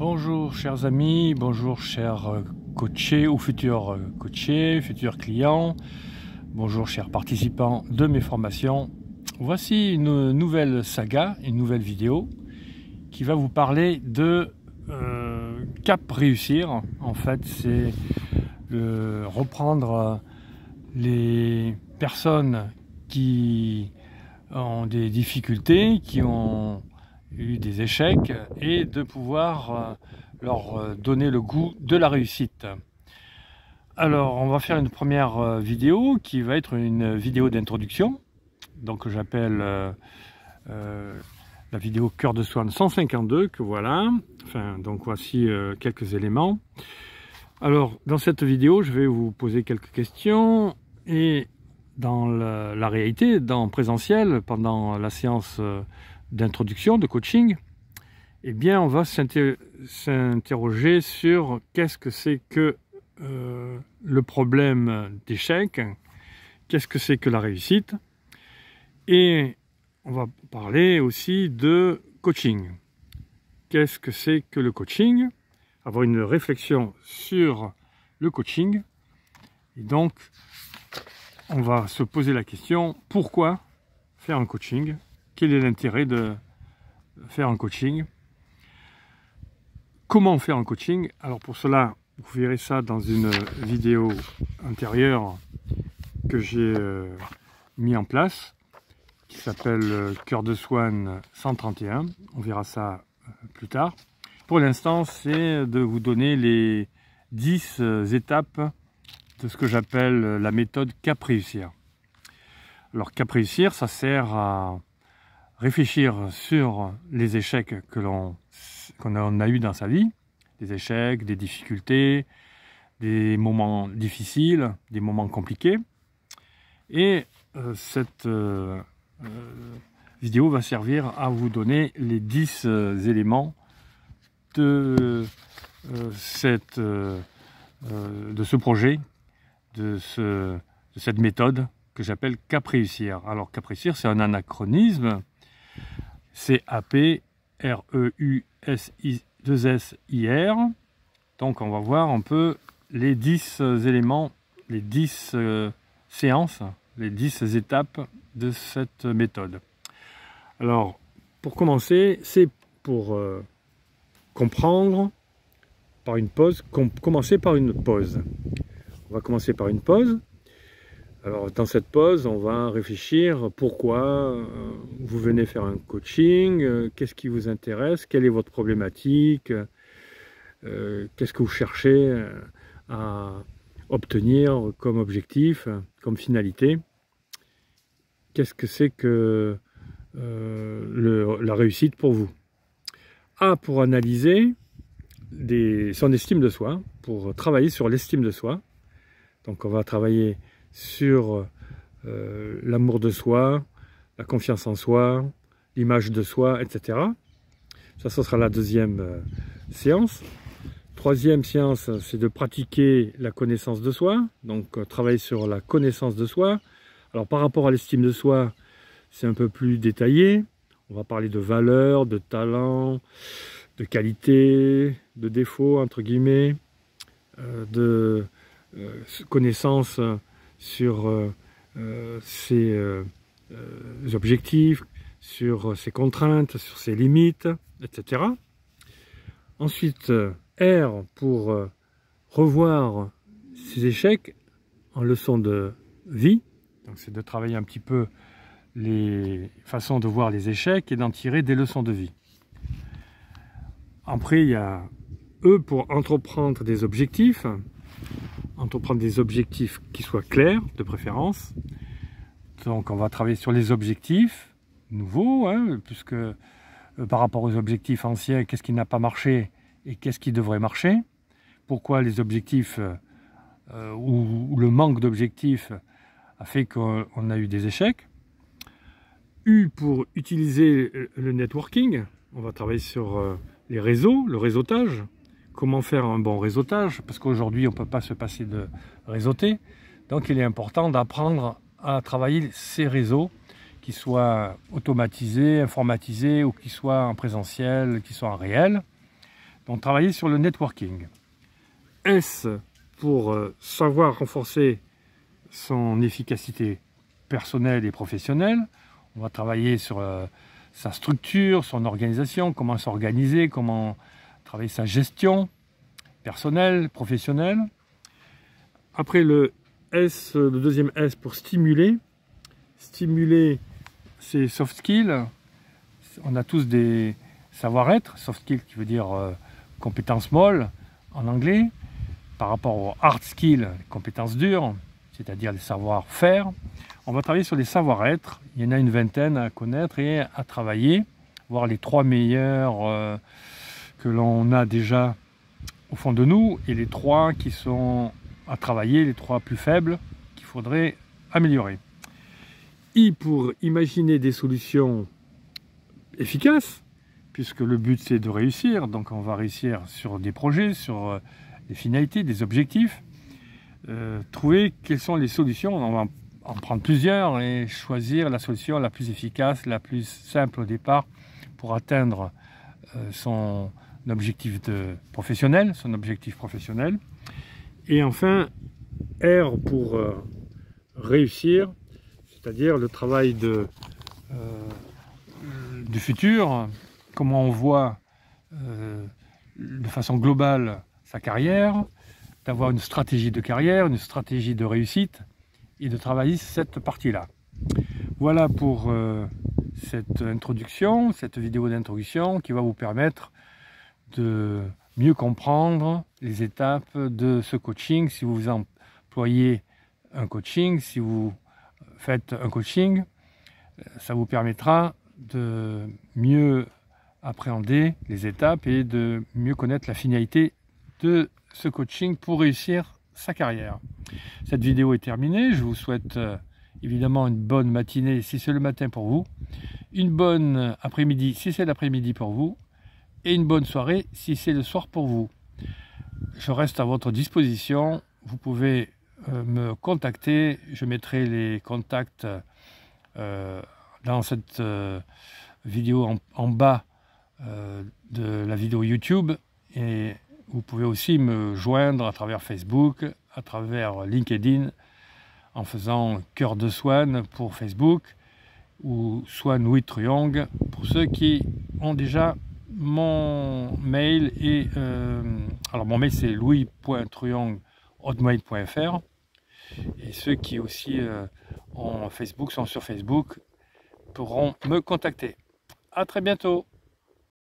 Bonjour chers amis, bonjour chers coachés ou futurs coachés, futurs clients, bonjour chers participants de mes formations. Voici une nouvelle saga, une nouvelle vidéo qui va vous parler de Cap Réussir. En fait, c'est reprendre les personnes qui ont des difficultés, qui ont eu des échecs, et de pouvoir leur donner le goût de la réussite. Alors, on va faire une première vidéo qui va être une vidéo d'introduction, donc j'appelle la vidéo Cœur de Swan 152, que voilà. Enfin, donc voici quelques éléments. Alors, dans cette vidéo, je vais vous poser quelques questions, et dans la réalité, dans présentiel, pendant la séance d'introduction, de coaching, eh bien, on va s'interroger sur qu'est-ce que c'est que le problème d'échec, qu'est-ce que c'est que la réussite, et on va parler aussi de coaching. Qu'est-ce que c'est que le coaching? Avoir une réflexion sur le coaching, et donc on va se poser la question, pourquoi faire un coaching? Quel est l'intérêt de faire un coaching? Comment faire un coaching? Alors pour cela, vous verrez ça dans une vidéo antérieure que j'ai mis en place, qui s'appelle Cœur de Swan 131. On verra ça plus tard. Pour l'instant, c'est de vous donner les 10 étapes de ce que j'appelle la méthode Cap Réussir. Alors Cap Réussir, ça sert à réfléchir sur les échecs qu'on a eu dans sa vie, des échecs, des difficultés, des moments difficiles, des moments compliqués. Et cette vidéo va servir à vous donner les 10 éléments de ce projet, de cette méthode que j'appelle Cap Réussir. Alors Cap Réussir, c'est un anachronisme. C'est A-P-R-E-U-S-I-2-S-I-R. Donc on va voir un peu les 10 éléments, les 10 séances, les 10 étapes de cette méthode. Alors pour commencer, c'est pour comprendre par une pause, commencer par une pause. On va commencer par une pause. Alors dans cette pause, on va réfléchir pourquoi vous venez faire un coaching, qu'est-ce qui vous intéresse, quelle est votre problématique, qu'est-ce que vous cherchez à obtenir comme objectif, comme finalité, qu'est-ce que c'est que la réussite pour vous. A, pour analyser son estime de soi, pour travailler sur l'estime de soi. Donc on va travailler sur l'amour de soi, la confiance en soi, l'image de soi, etc. Ça, ce sera la deuxième séance. Troisième séance, c'est de pratiquer la connaissance de soi, donc travailler sur la connaissance de soi. Alors par rapport à l'estime de soi, c'est un peu plus détaillé. On va parler de valeurs, de talents, de qualités, de défauts, entre guillemets, de connaissances sur ses objectifs, sur ses contraintes, sur ses limites, etc. Ensuite, R, pour revoir ses échecs en leçons de vie. Donc c'est de travailler un petit peu les façons de voir les échecs et d'en tirer des leçons de vie. Après, il y a E, pour entreprendre des objectifs. Entreprendre des objectifs qui soient clairs, de préférence. Donc on va travailler sur les objectifs nouveaux, hein, puisque par rapport aux objectifs anciens, qu'est-ce qui n'a pas marché et qu'est-ce qui devrait marcher. Pourquoi les objectifs ou le manque d'objectifs a fait qu'on a eu des échecs. U, pour utiliser le networking. On va travailler sur les réseaux, le réseautage. Comment faire un bon réseautage, parce qu'aujourd'hui on ne peut pas se passer de réseauter. Donc il est important d'apprendre à travailler ces réseaux, qui soient automatisés, informatisés, ou qui soient en présentiel, qui soient en réel. Donc travailler sur le networking. S pour savoir renforcer son efficacité personnelle et professionnelle. On va travailler sur sa structure, son organisation, comment s'organiser, comment travailler sa gestion personnelle, professionnelle. Après le S, le deuxième S pour stimuler. Stimuler ses soft skills. On a tous des savoir-être, soft skills qui veut dire compétences molles en anglais, par rapport aux hard skills, compétences dures, c'est-à-dire les savoir-faire. On va travailler sur les savoir-être. Il y en a une vingtaine à connaître et à travailler, voir les 3 meilleurs que l'on a déjà au fond de nous et les 3 qui sont à travailler, les 3 plus faibles qu'il faudrait améliorer. I pour imaginer des solutions efficaces, puisque le but c'est de réussir, donc on va réussir sur des projets, sur des finalités, des objectifs, trouver quelles sont les solutions, on va en prendre plusieurs et choisir la solution la plus efficace, la plus simple au départ pour atteindre son objectif professionnel, Et enfin, R pour réussir, c'est-à-dire le travail du futur, comment on voit de façon globale sa carrière, d'avoir une stratégie de carrière, une stratégie de réussite et de travailler cette partie-là. Voilà pour cette introduction, cette vidéo d'introduction qui va vous permettre de mieux comprendre les étapes de ce coaching. Si vous employez un coaching, si vous faites un coaching, ça vous permettra de mieux appréhender les étapes et de mieux connaître la finalité de ce coaching pour réussir sa carrière. Cette vidéo est terminée. Je vous souhaite évidemment une bonne matinée si c'est le matin pour vous, une bonne après-midi si c'est l'après-midi pour vous, et une bonne soirée si c'est le soir pour vous. Je reste à votre disposition. Vous pouvez me contacter. Je mettrai les contacts dans cette vidéo en bas de la vidéo YouTube, et vous pouvez aussi me joindre à travers Facebook, à travers LinkedIn, en faisant Cœur de Swan pour Facebook ou Swan with Truong pour ceux qui ont déjà mon mail. Et alors mon mail c'est louis.truong@hotmail.fr, et ceux qui aussi ont Facebook, sont sur Facebook, pourront me contacter. À très bientôt.